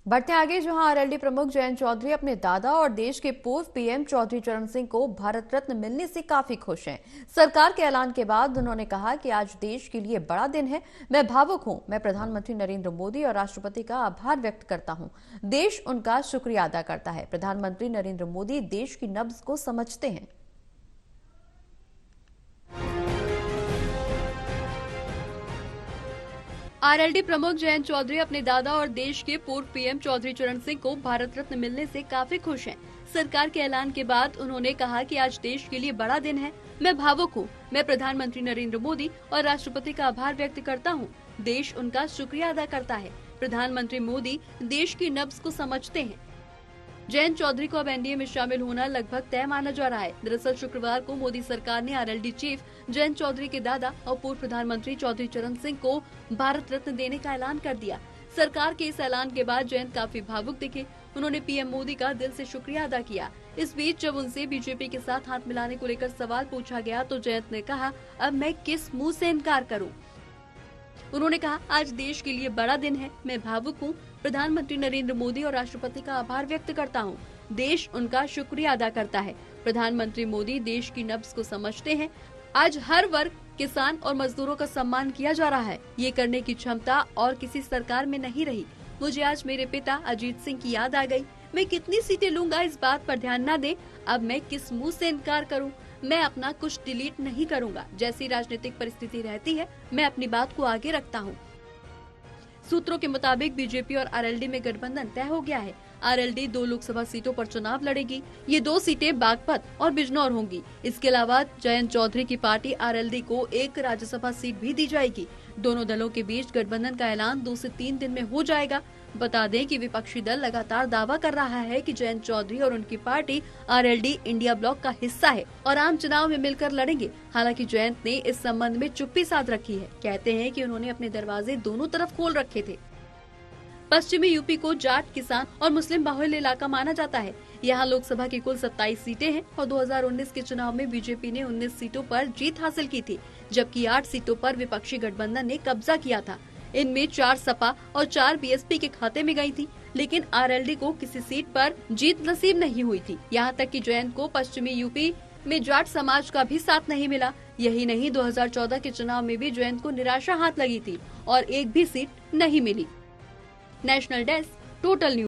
बढ़ते आगे, जहां आरएलडी प्रमुख जयंत चौधरी अपने दादा और देश के पूर्व पीएम चौधरी चरण सिंह को भारत रत्न मिलने से काफी खुश हैं। सरकार के ऐलान के बाद उन्होंने कहा कि आज देश के लिए बड़ा दिन है। मैं भावुक हूं। मैं प्रधानमंत्री नरेंद्र मोदी और राष्ट्रपति का आभार व्यक्त करता हूं। देश उनका शुक्रिया अदा करता है। प्रधानमंत्री नरेंद्र मोदी देश की नब्ज को समझते हैं। आरएलडी प्रमुख जयंत चौधरी अपने दादा और देश के पूर्व पीएम चौधरी चरण सिंह को भारत रत्न मिलने से काफी खुश हैं। सरकार के ऐलान के बाद उन्होंने कहा कि आज देश के लिए बड़ा दिन है। मैं भावुक हूँ। मैं प्रधानमंत्री नरेंद्र मोदी और राष्ट्रपति का आभार व्यक्त करता हूँ। देश उनका शुक्रिया अदा करता है। प्रधानमंत्री मोदी देश की नब्ज को समझते हैं। जयंत चौधरी को अब एनडीए में शामिल होना लगभग तय माना जा रहा है। दरअसल शुक्रवार को मोदी सरकार ने आरएलडी चीफ जयंत चौधरी के दादा और पूर्व प्रधानमंत्री चौधरी चरण सिंह को भारत रत्न देने का ऐलान कर दिया। सरकार के इस ऐलान के बाद जयंत काफी भावुक दिखे। उन्होंने पीएम मोदी का दिल से शुक्रिया अदा किया। इस बीच जब उनसे बीजेपी के साथ हाथ मिलाने को लेकर सवाल पूछा गया तो जयंत ने कहा, अब मैं किस मुँह से इनकार करूँ। उन्होंने कहा, आज देश के लिए बड़ा दिन है। मैं भावुक हूँ। प्रधानमंत्री नरेंद्र मोदी और राष्ट्रपति का आभार व्यक्त करता हूँ। देश उनका शुक्रिया अदा करता है। प्रधानमंत्री मोदी देश की नब्ज को समझते हैं। आज हर वर्ग, किसान और मजदूरों का सम्मान किया जा रहा है। ये करने की क्षमता और किसी सरकार में नहीं रही। मुझे आज मेरे पिता अजीत सिंह की याद आ गई। मैं कितनी सीटें लूंगा इस बात पर ध्यान न दें। अब मैं किस मुँह से इनकार करूँ। मैं अपना कुछ डिलीट नहीं करूंगा। जैसी राजनीतिक परिस्थिति रहती है, मैं अपनी बात को आगे रखता हूं। सूत्रों के मुताबिक बीजेपी और आरएलडी में गठबंधन तय हो गया है। आरएलडी 2 लोकसभा सीटों पर चुनाव लड़ेगी। ये 2 सीटें बागपत और बिजनौर होंगी। इसके अलावा जयंत चौधरी की पार्टी आरएलडी को 1 राज्यसभा सीट भी दी जाएगी। दोनों दलों के बीच गठबंधन का ऐलान 2 से 3 दिन में हो जाएगा। बता दें कि विपक्षी दल लगातार दावा कर रहा है कि जयंत चौधरी और उनकी पार्टी आरएलडी इंडिया ब्लॉक का हिस्सा है और आम चुनाव में मिलकर लड़ेंगे। हालांकि जयंत ने इस संबंध में चुप्पी साध रखी है। कहते हैं कि उन्होंने अपने दरवाजे दोनों तरफ खोल रखे थे। पश्चिमी यूपी को जाट, किसान और मुस्लिम बाहुल्य इलाका माना जाता है। यहाँ लोकसभा की कुल 27 सीटें हैं और 2019 के चुनाव में बीजेपी ने 19 सीटों पर जीत हासिल की थी, जबकि 8 सीटों पर विपक्षी गठबंधन ने कब्जा किया था। इनमें 4 सपा और 4 बीएसपी के खाते में गई थी, लेकिन आरएलडी को किसी सीट पर जीत नसीब नहीं हुई थी। यहाँ तक कि जयंत को पश्चिमी यूपी में जाट समाज का भी साथ नहीं मिला। यही नहीं, 2014 के चुनाव में भी जयंत को निराशा हाथ लगी थी और एक भी सीट नहीं मिली। National desk, total news.